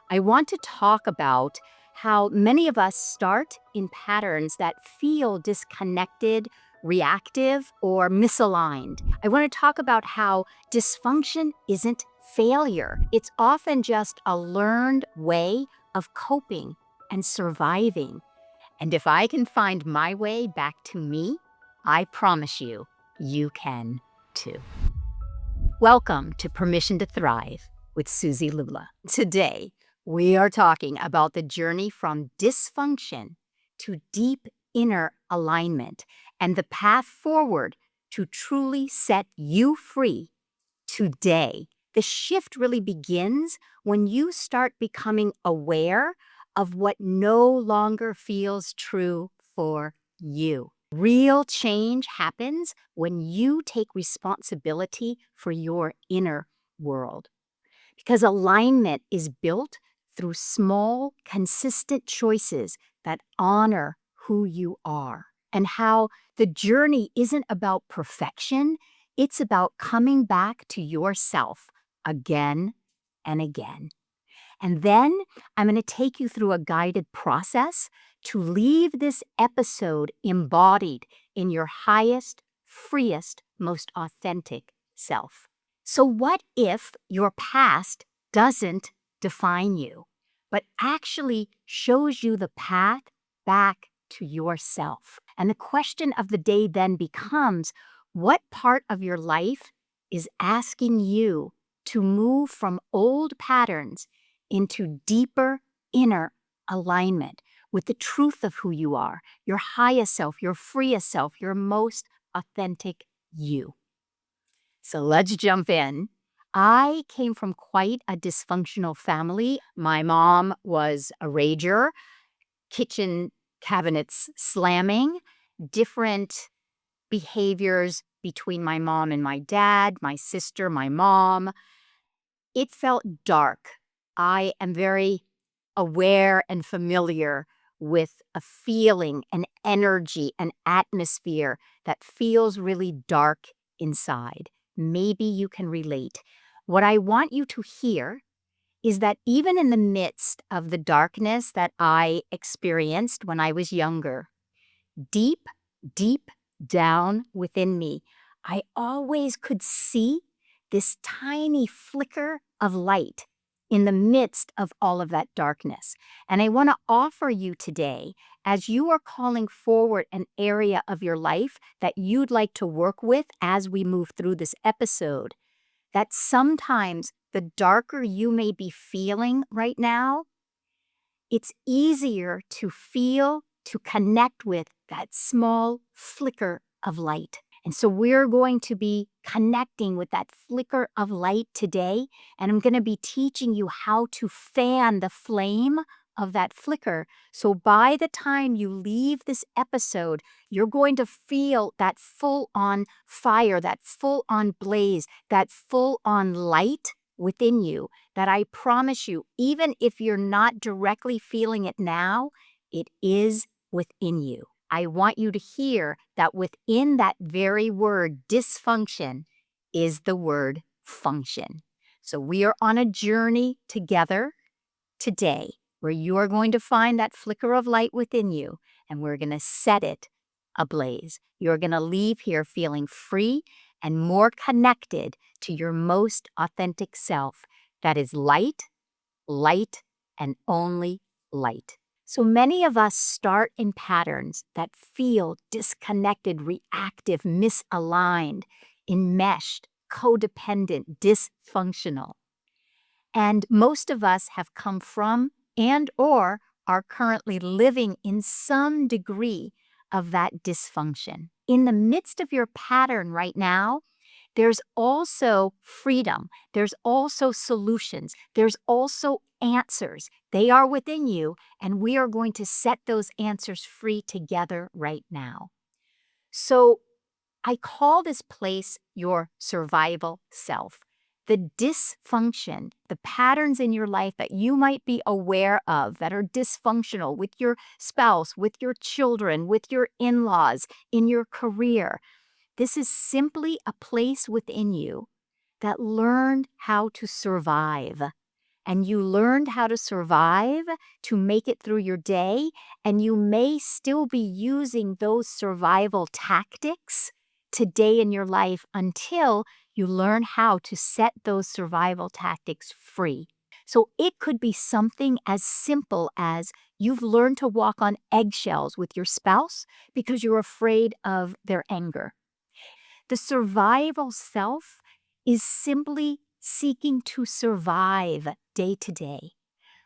I want to talk about how many of us start in patterns that feel disconnected, reactive, or misaligned. I want to talk about how dysfunction isn't failure, it's often just a learned way of coping and surviving. And if I can find my way back to me, I promise you, you can too. Welcome to Permission to Thrive with Suzi Lula. Today, we are talking about the journey from dysfunction to deep inner alignment and the path forward to truly set you free today. The shift really begins when you start becoming aware of what no longer feels true for you. Real change happens when you take responsibility for your inner world because alignment is built through small, consistent choices that honor who you are, and how the journey isn't about perfection, it's about coming back to yourself again and again. And then I'm going to take you through a guided process to leave this episode embodied in your highest, freest, most authentic self. So, what if your past doesn't define you, but actually shows you the path back to yourself? And the question of the day then becomes, what part of your life is asking you to move from old patterns into deeper inner alignment with the truth of who you are, your highest self, your freest self, your most authentic you? So let's jump in. I came from quite a dysfunctional family. My mom was a rager, kitchen cabinets slamming, different behaviors between my mom and my dad, my sister, my mom. It felt dark. I am very aware and familiar with a feeling, an energy, an atmosphere that feels really dark inside. Maybe you can relate. What I want you to hear is that even in the midst of the darkness that I experienced when I was younger, deep, deep down within me, I always could see this tiny flicker of light in the midst of all of that darkness. And I want to offer you today, as you are calling forward an area of your life that you'd like to work with as we move through this episode, that sometimes the darker you may be feeling right now, it's easier to feel, to connect with that small flicker of light. And so we're going to be connecting with that flicker of light today. And I'm going to be teaching you how to fan the flame of that flicker. So by the time you leave this episode, you're going to feel that full on fire, that full on blaze, that full on light within you, that I promise you, even if you're not directly feeling it now, it is within you. I want you to hear that within that very word, dysfunction, is the word function. So we are on a journey together today where you are going to find that flicker of light within you, and we're going to set it ablaze. You're going to leave here feeling free and more connected to your most authentic self that is light, light, and only light. So many of us start in patterns that feel disconnected, reactive, misaligned, enmeshed, codependent, dysfunctional. And most of us have come from and or are currently living in some degree of that dysfunction. In the midst of your pattern right now, there's also freedom. There's also solutions. There's also answers. They are within you, and we are going to set those answers free together right now. So I call this place your survival self. The dysfunction, the patterns in your life that you might be aware of that are dysfunctional with your spouse, with your children, with your in-laws, in your career. This is simply a place within you that learned how to survive. and you learned how to survive to make it through your day, and you may still be using those survival tactics today in your life until you learn how to set those survival tactics free. So it could be something as simple as you've learned to walk on eggshells with your spouse because you're afraid of their anger. The survival self is simply seeking to survive day to day.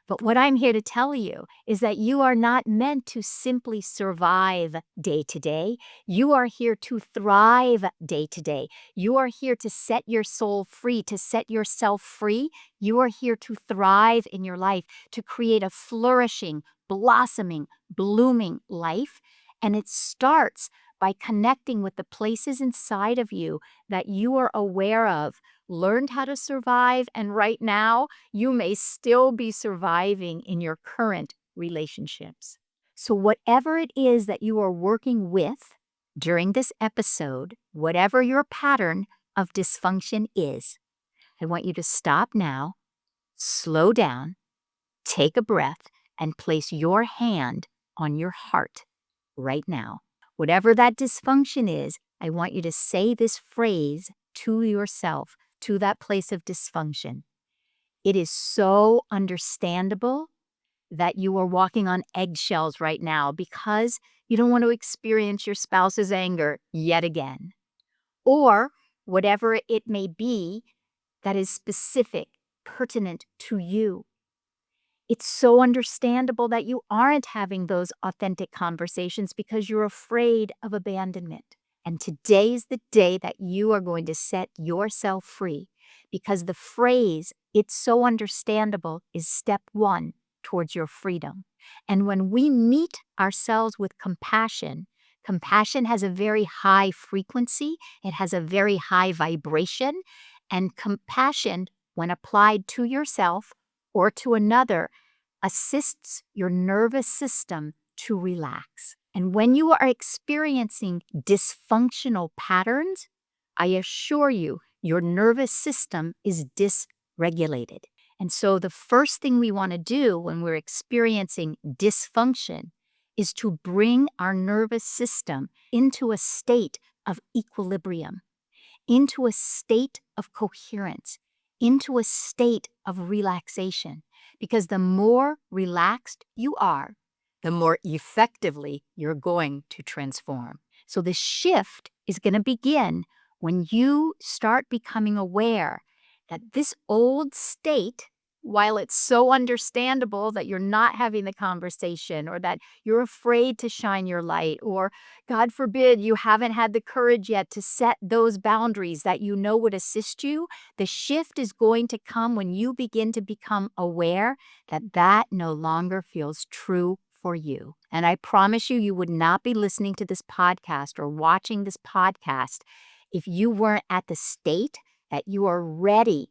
But what I'm here to tell you is that you are not meant to simply survive day to day. You are here to thrive day to day. You are here to set your soul free, to set yourself free. You are here to thrive in your life, to create a flourishing, blossoming, blooming life. And it starts by connecting with the places inside of you that you are aware of, learned how to survive, and right now, you may still be surviving in your current relationships. So, whatever it is that you are working with during this episode, whatever your pattern of dysfunction is, I want you to stop now, slow down, take a breath, and place your hand on your heart right now. Whatever that dysfunction is, I want you to say this phrase to yourself, to that place of dysfunction. It is so understandable that you are walking on eggshells right now because you don't want to experience your spouse's anger yet again. Or whatever it may be that is specific, pertinent to you. It's so understandable that you aren't having those authentic conversations because you're afraid of abandonment. And today is the day that you are going to set yourself free because the phrase, it's so understandable, is step one towards your freedom. And when we meet ourselves with compassion, compassion has a very high frequency, it has a very high vibration, and compassion, when applied to yourself or to another, assists your nervous system to relax. And when you are experiencing dysfunctional patterns, I assure you, your nervous system is dysregulated. And so the first thing we want to do when we're experiencing dysfunction is to bring our nervous system into a state of equilibrium, into a state of coherence, into a state of relaxation. Because the more relaxed you are, the more effectively you're going to transform. So the shift is going to begin when you start becoming aware that this old state, while it's so understandable that you're not having the conversation or that you're afraid to shine your light, or God forbid you haven't had the courage yet to set those boundaries that you know would assist you, the shift is going to come when you begin to become aware that that no longer feels true for you. And I promise you, you would not be listening to this podcast or watching this podcast if you weren't at the state that you are ready.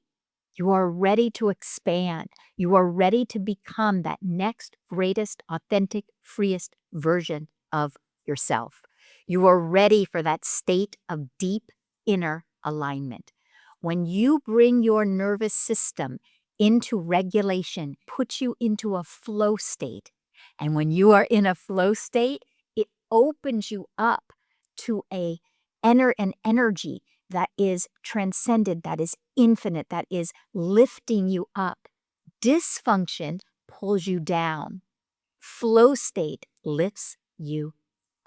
You are ready to expand. You are ready to become that next greatest, authentic, freest version of yourself. You are ready for that state of deep inner alignment. When you bring your nervous system into regulation, puts you into a flow state. And when you are in a flow state, it opens you up to an energy that is transcendent, that is infinite, that is lifting you up. Dysfunction pulls you down. Flow state lifts you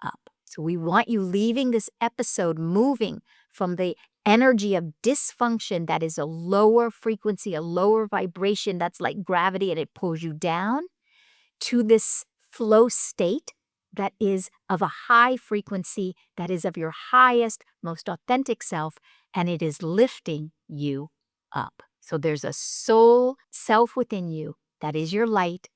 up. So we want you leaving this episode moving from the energy of dysfunction that is a lower frequency, a lower vibration that's like gravity and it pulls you down, to this flow state that is of a high frequency, that is of your highest, most authentic self, and it is lifting you up. So there's a soul self within you that is your light,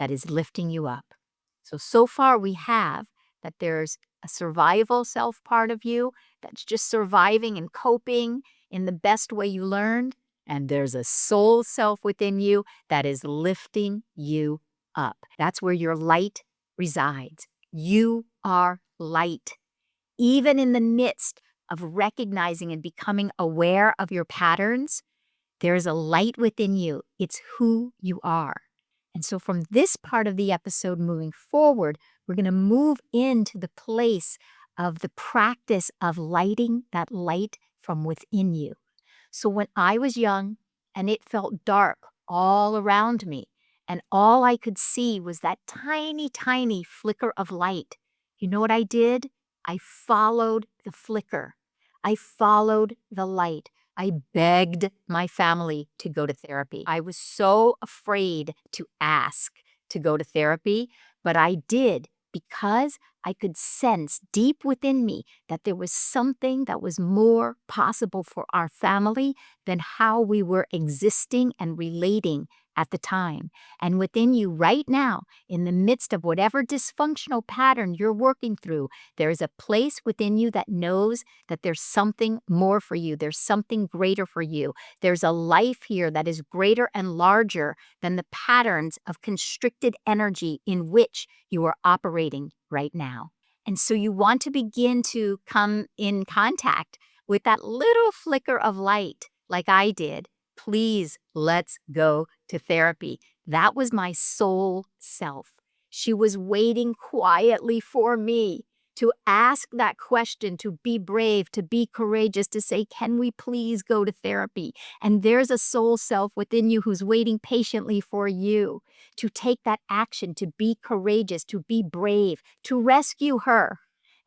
that is lifting you up. So far we have that there's a survival self part of you that's just surviving and coping in the best way you learned. And there's a soul self within you that is lifting you up. That's where your light resides. You are light. Even in the midst of recognizing and becoming aware of your patterns, There's a light within you. It's who you are. And so from this part of the episode moving forward, we're going to move into the place of the practice of lighting that light from within you. So when I was young and it felt dark all around me, and all I could see was that tiny, tiny flicker of light, you know what I did? I followed the flicker. I followed the light. I begged my family to go to therapy. I was so afraid to ask to go to therapy, but I did because I could sense deep within me that there was something that was more possible for our family than how we were existing and relating at the time. And within you right now, in the midst of whatever dysfunctional pattern you're working through, there is a place within you that knows that there's something more for you. There's something greater for you. There's a life here that is greater and larger than the patterns of constricted energy in which you are operating right now. And so you want to begin to come in contact with that little flicker of light, like I did. Please, let's go to therapy. That was my soul self. She was waiting quietly for me to ask that question, to be brave, to be courageous, to say, can we please go to therapy? And there's a soul self within you who's waiting patiently for you to take that action, to be courageous, to be brave, to rescue her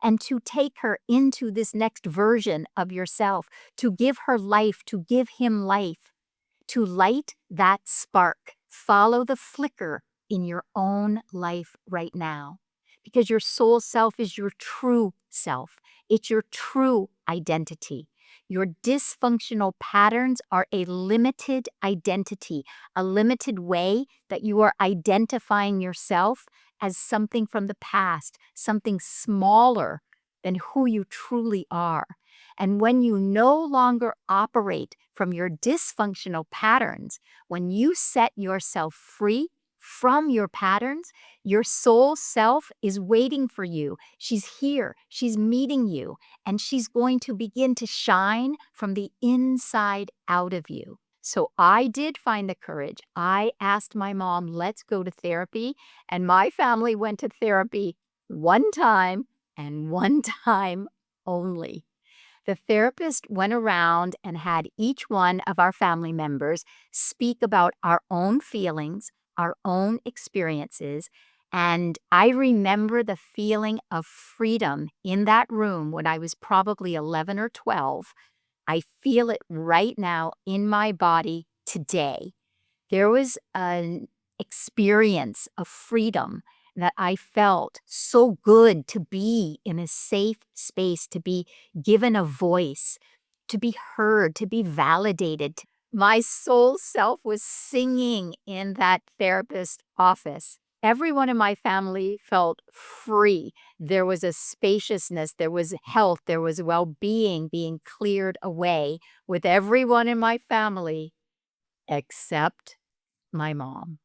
and to take her into this next version of yourself, to give her life, to give him life, to light that spark. Follow the flicker in your own life right now, because your soul self is your true self. It's your true identity. Your dysfunctional patterns are a limited identity, a limited way that you are identifying yourself as something from the past, something smaller than who you truly are. And when you no longer operate from your dysfunctional patterns, when you set yourself free from your patterns, your soul self is waiting for you. She's here, she's meeting you, and she's going to begin to shine from the inside out of you. So I did find the courage. I asked my mom, let's go to therapy. And my family went to therapy one time and one time only. The therapist went around and had each one of our family members speak about our own feelings, our own experiences. And I remember the feeling of freedom in that room when I was probably 11 or 12. I feel it right now in my body today. There was an experience of freedom that I felt so good to be in a safe space, to be given a voice, to be heard, to be validated. My soul self was singing in that therapist office. Everyone in my family felt free. There was a spaciousness, there was health, there was well being being cleared away with everyone in my family except my mom.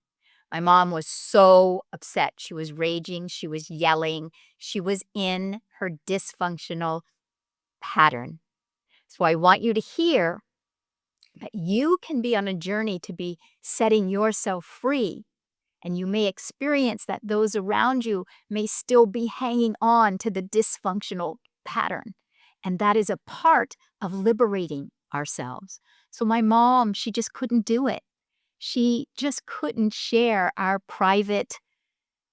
My mom was so upset. She was raging. She was yelling. She was in her dysfunctional pattern. So I want you to hear that you can be on a journey to be setting yourself free. And you may experience that those around you may still be hanging on to the dysfunctional pattern. And that is a part of liberating ourselves. So my mom, she just couldn't do it. She just couldn't share our private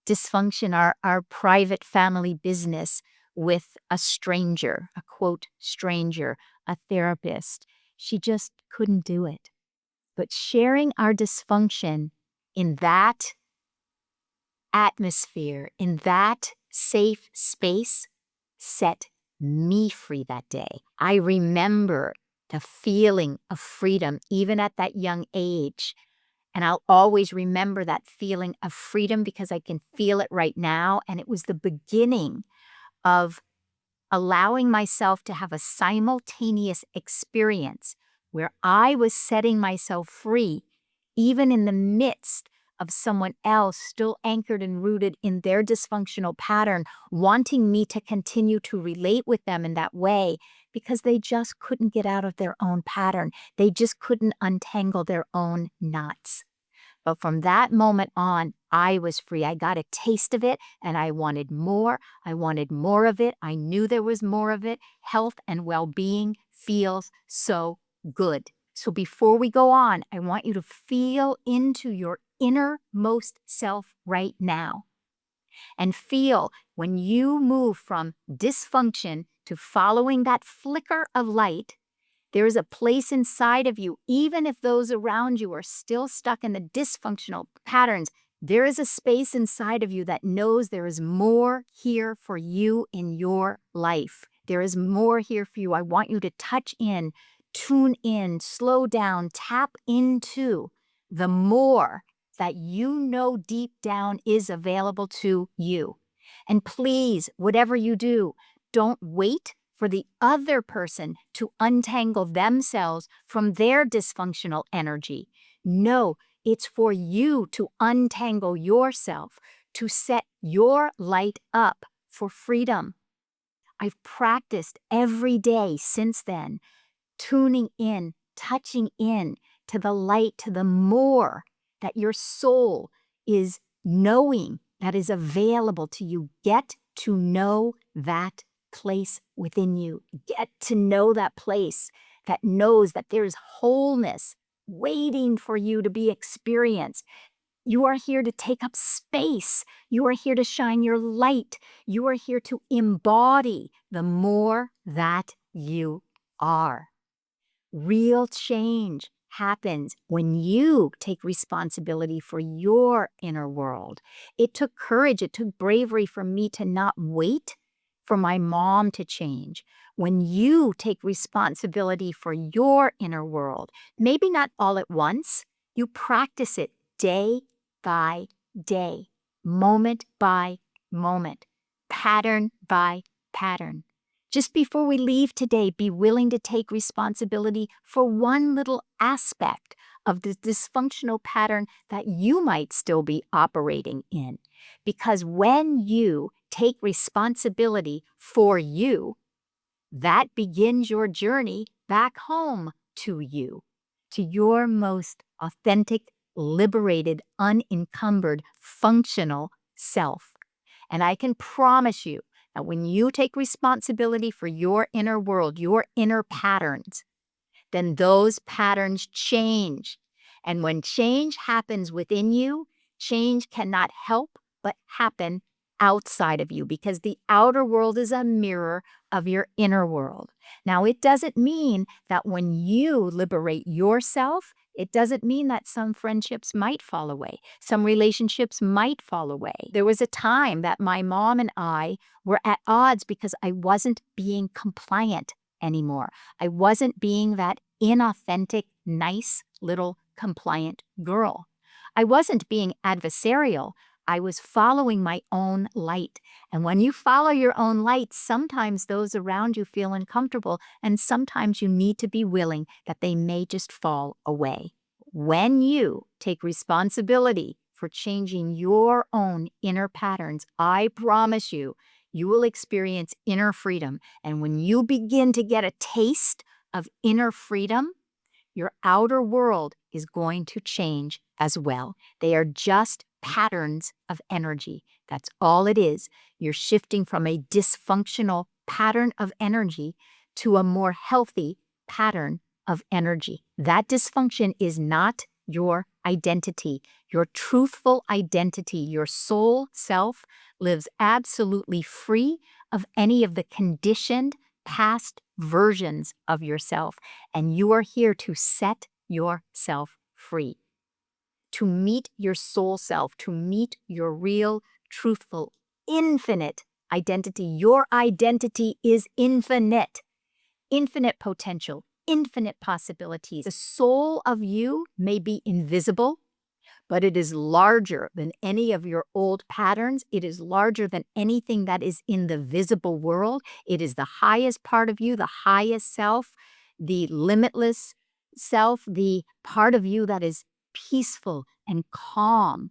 dysfunction, our private family business with a stranger, a quote, stranger, a therapist. She just couldn't do it. But sharing our dysfunction in that atmosphere, in that safe space, set me free that day. I remember the feeling of freedom, even at that young age. And I'll always remember that feeling of freedom because I can feel it right now. And it was the beginning of allowing myself to have a simultaneous experience where I was setting myself free, even in the midst of someone else still anchored and rooted in their dysfunctional pattern, wanting me to continue to relate with them in that way because they just couldn't get out of their own pattern. They just couldn't untangle their own knots. But from that moment on, I was free. I got a taste of it and I wanted more. I wanted more of it. I knew there was more of it. Health and well being feels so good. So before we go on, I want you to feel into your innermost self right now and feel when you move from dysfunction to following that flicker of light. There is a place inside of you, even if those around you are still stuck in the dysfunctional patterns, there is a space inside of you that knows there is more here for you in your life. There is more here for you. I want you to touch in, tune in, slow down, tap into the more that you know deep down is available to you. And please, whatever you do, don't wait for the other person to untangle themselves from their dysfunctional energy. No, it's for you to untangle yourself, to set your light up for freedom. I've practiced every day since then, tuning in, touching in to the light, to the more that your soul is knowing that is available to you. Get to know that place within you. Get to know that place that knows that there's wholeness waiting for you to be experienced. You are here to take up space. You are here to shine your light. You are here to embody the more that you are. Real change happens when you take responsibility for your inner world. It took courage, it took bravery for me to not wait for my mom to change. When you take responsibility for your inner world, maybe not all at once, you practice it day by day, moment by moment, pattern by pattern. Just before we leave today, be willing to take responsibility for one little aspect of the dysfunctional pattern that you might still be operating in. Because when you take responsibility for you, that begins your journey back home to you, to your most authentic, liberated, unencumbered, functional self. And I can promise you that when you take responsibility for your inner world, your inner patterns, then those patterns change. And when change happens within you, change cannot help but happen outside of you because the outer world is a mirror of your inner world. Now, it doesn't mean that when you liberate yourself, it doesn't mean that some friendships might fall away. Some relationships might fall away. There was a time that my mom and I were at odds because I wasn't being compliant anymore. I wasn't being that inauthentic, nice little compliant girl. I wasn't being adversarial. I was following my own light. And when you follow your own light, sometimes those around you feel uncomfortable, and sometimes you need to be willing that they may just fall away. When you take responsibility for changing your own inner patterns, I promise you, you will experience inner freedom. And when you begin to get a taste of inner freedom, your outer world is going to change as well. They are just patterns of energy. That's all it is. You're shifting from a dysfunctional pattern of energy to a more healthy pattern of energy. That dysfunction is not your identity. Your truthful identity, your soul self, lives absolutely free of any of the conditioned past versions of yourself. And you are here to set yourself free, to meet your soul self, to meet your real, truthful, infinite identity. Your identity is infinite, infinite potential, infinite possibilities. The soul of you may be invisible, but it is larger than any of your old patterns. It is larger than anything that is in the visible world. It is the highest part of you, the highest self, the limitless self, the part of you that is peaceful and calm,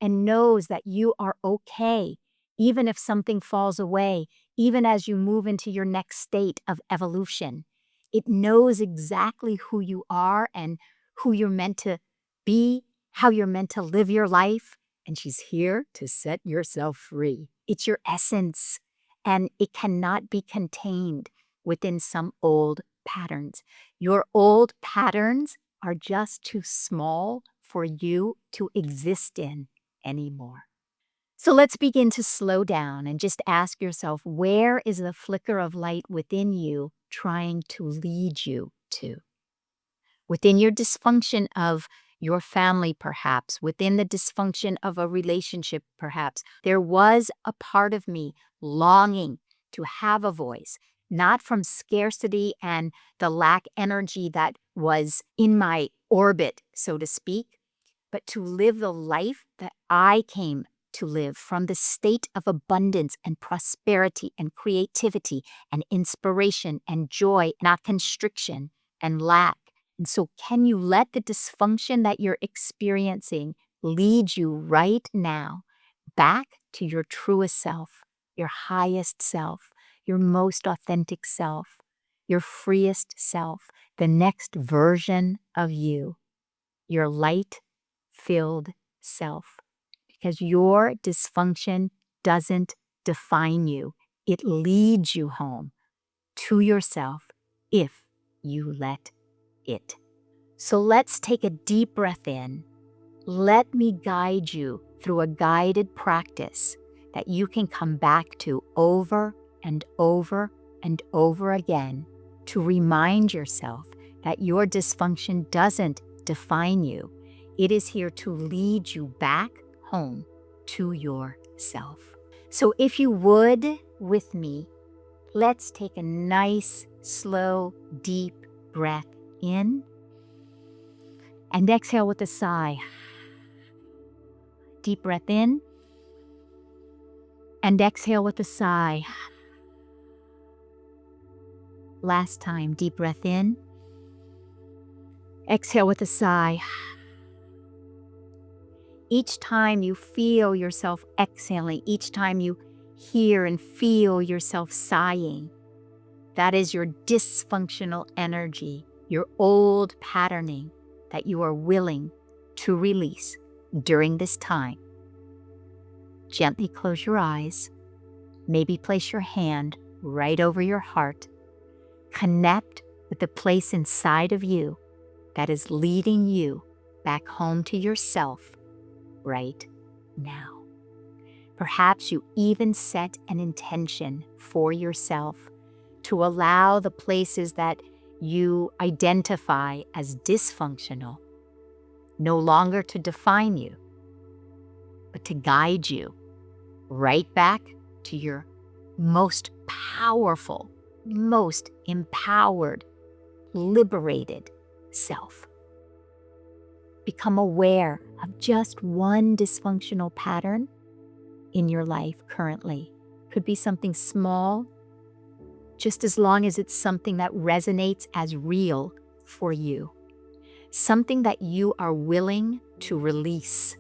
and knows that you are okay, even if something falls away, even as you move into your next state of evolution. It knows exactly who you are and who you're meant to be, how you're meant to live your life, and she's here to set yourself free. It's your essence, and it cannot be contained within some old patterns. Your old patterns are just too small for you to exist in anymore. So let's begin to slow down and just ask yourself, where is the flicker of light within you trying to lead you to? Within your dysfunction of your family, perhaps, within the dysfunction of a relationship, perhaps, there was a part of me longing to have a voice, not from scarcity and the lack energy that was in my orbit, so to speak, but to live the life that I came to live from the state of abundance and prosperity and creativity and inspiration and joy, not constriction and lack. And so, can you let the dysfunction that you're experiencing lead you right now back to your truest self, your highest self, your most authentic self, your freest self, the next version of you, your light-filled self? Because your dysfunction doesn't define you. It leads you home to yourself if you let it. So let's take a deep breath in. Let me guide you through a guided practice that you can come back to over and over and over again to remind yourself that your dysfunction doesn't define you. It is here to lead you back home to yourself. So if you would, with me, let's take a nice, slow, deep breath in and exhale with a sigh. Deep breath in and exhale with a sigh. Last time, deep breath in, exhale with a sigh. Each time you feel yourself exhaling, each time you hear and feel yourself sighing, that is your dysfunctional energy, your old patterning that you are willing to release during this time. Gently close your eyes. Maybe place your hand right over your heart. Connect with the place inside of you that is leading you back home to yourself right now. Perhaps you even set an intention for yourself to allow the places that you identify as dysfunctional no longer to define you, but to guide you right back to your most powerful, most empowered, liberated self. Become aware of just one dysfunctional pattern in your life currently. Could be something small, just as long as it's something that resonates as real for you. Something that you are willing to release.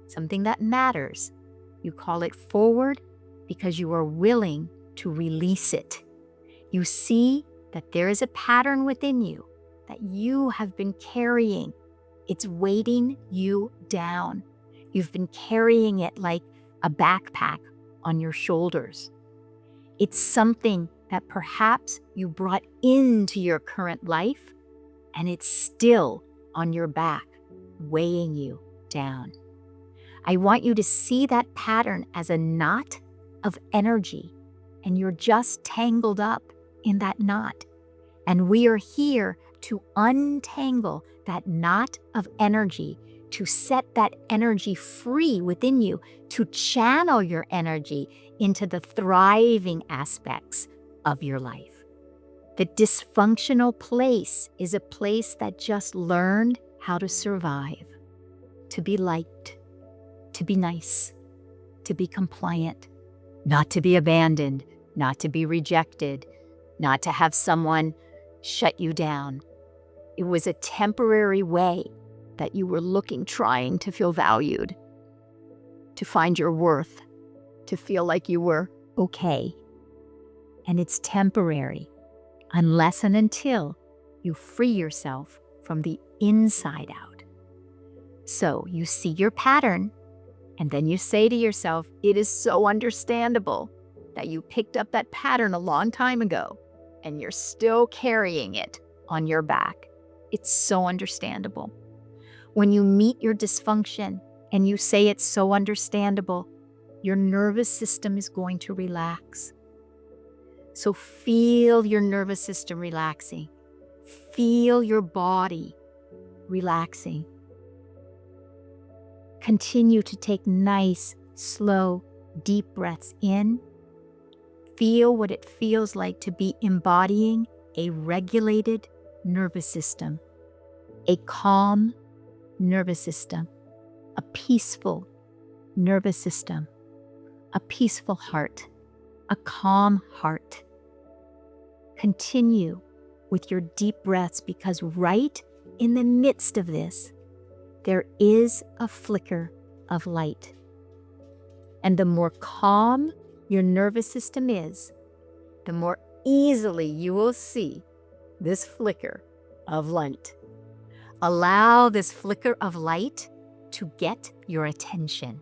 Something that matters. You call it forward because you are willing to release it. You see that there is a pattern within you that you have been carrying. It's weighting you down. You've been carrying it like a backpack on your shoulders. It's something that perhaps you brought into your current life, and it's still on your back, weighing you down. I want you to see that pattern as a knot of energy, and you're just tangled up in that knot. And we are here to untangle that knot of energy, to set that energy free within you, to channel your energy into the thriving aspects of your life. The dysfunctional place is a place that just learned how to survive, to be liked, to be nice, to be compliant, not to be abandoned, not to be rejected, not to have someone shut you down. It was a temporary way that you were looking, trying to feel valued, to find your worth, to feel like you were okay. And it's temporary, unless and until you free yourself from the inside out. So you see your pattern, and then you say to yourself, it is so understandable that you picked up that pattern a long time ago, and you're still carrying it on your back. It's so understandable. When you meet your dysfunction and you say it's so understandable, your nervous system is going to relax. So feel your nervous system relaxing. Feel your body relaxing. Continue to take nice, slow, deep breaths in. Feel what it feels like to be embodying a regulated nervous system, a calm nervous system, a peaceful nervous system, a peaceful heart, a calm heart. Continue with your deep breaths, because right in the midst of this, there is a flicker of light. And the more calm your nervous system is, the more easily you will see this flicker of light. Allow this flicker of light to get your attention.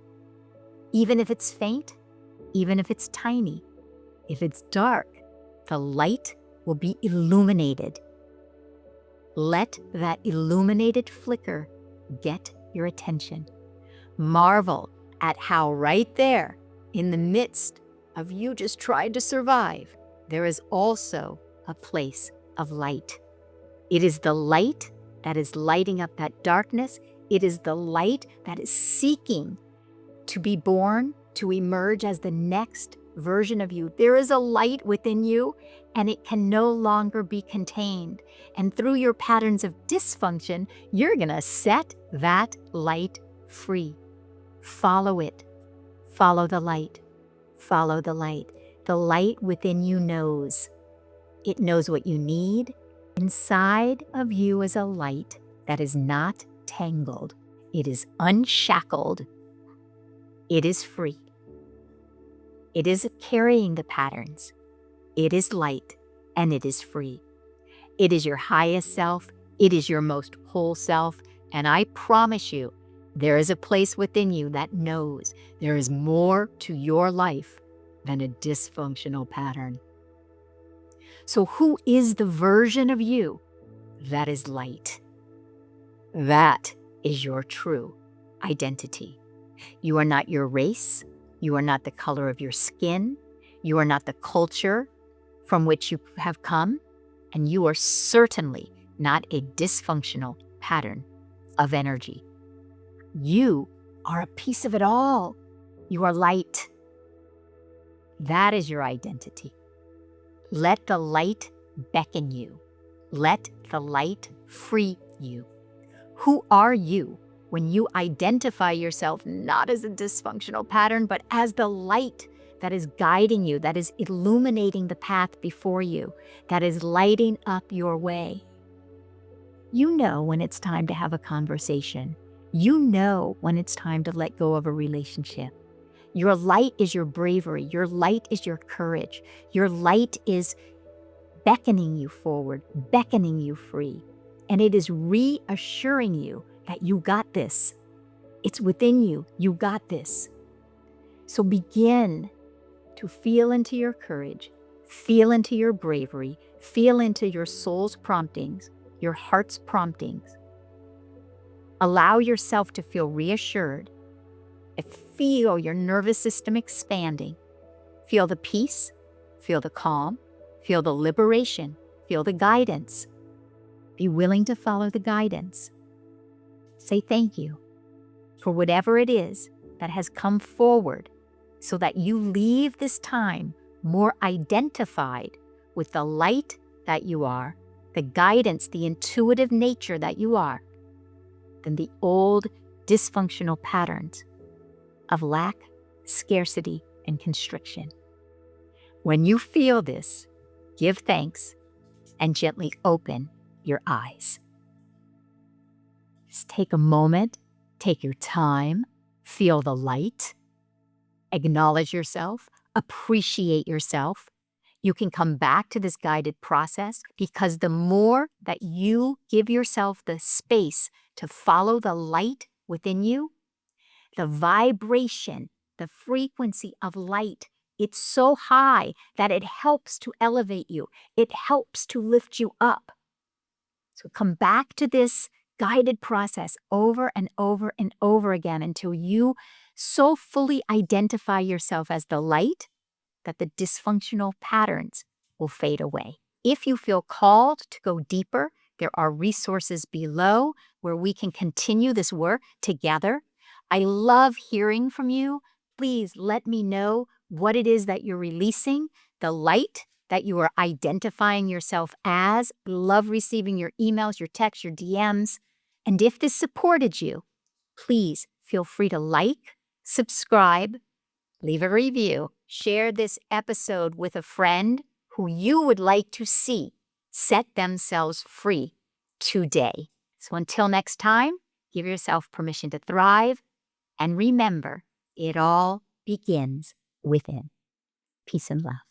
Even if it's faint, even if it's tiny, if it's dark, the light will be illuminated. Let that illuminated flicker get your attention. Marvel at how right there, in the midst of you just trying to survive, there is also a place of light. It is the light that is lighting up that darkness. It is the light that is seeking to be born, to emerge as the next version of you. There is a light within you, and it can no longer be contained. And through your patterns of dysfunction, you're going to set that light free. Follow it. Follow the light. Follow the light. The light within you knows. It knows what you need. Inside of you is a light that is not tangled. It is unshackled. It is free. It is carrying the patterns. It is light, and it is free. It is your highest self. It is your most whole self. And I promise you, there is a place within you that knows there is more to your life than a dysfunctional pattern. So who is the version of you that is light? That is your true identity. You are not your race. You are not the color of your skin. You are not the culture from which you have come. And you are certainly not a dysfunctional pattern of energy. You are a piece of it all. You are light. That is your identity. Let the light beckon you. Let the light free you. Who are you when you identify yourself not as a dysfunctional pattern, but as the light that is guiding you, that is illuminating the path before you, that is lighting up your way? You know when it's time to have a conversation. You know when it's time to let go of a relationship. Your light is your bravery. Your light is your courage. Your light is beckoning you forward, beckoning you free. And it is reassuring you that you got this. It's within you. You got this. So begin to feel into your courage, feel into your bravery, feel into your soul's promptings, your heart's promptings. Allow yourself to feel reassured. Feel your nervous system expanding. Feel the peace, feel the calm, feel the liberation, feel the guidance. Be willing to follow the guidance. Say thank you for whatever it is that has come forward, so that you leave this time more identified with the light that you are, the guidance, the intuitive nature that you are, than the old dysfunctional patterns of lack, scarcity, and constriction. When you feel this, give thanks and gently open your eyes. Just take a moment, take your time, feel the light, acknowledge yourself, appreciate yourself. You can come back to this guided process because the more that you give yourself the space to follow the light within you, the vibration, the frequency of light, it's so high that it helps to elevate you. It helps to lift you up. So come back to this guided process over and over and over again until you so fully identify yourself as the light that the dysfunctional patterns will fade away. If you feel called to go deeper, there are resources below where we can continue this work together. I love hearing from you. Please let me know what it is that you're releasing, the light that you are identifying yourself as. Love receiving your emails, your texts, your DMs. And if this supported you, please feel free to like, subscribe, leave a review, share this episode with a friend who you would like to see set themselves free today. So until next time, give yourself permission to thrive, and remember, it all begins within. Peace and love.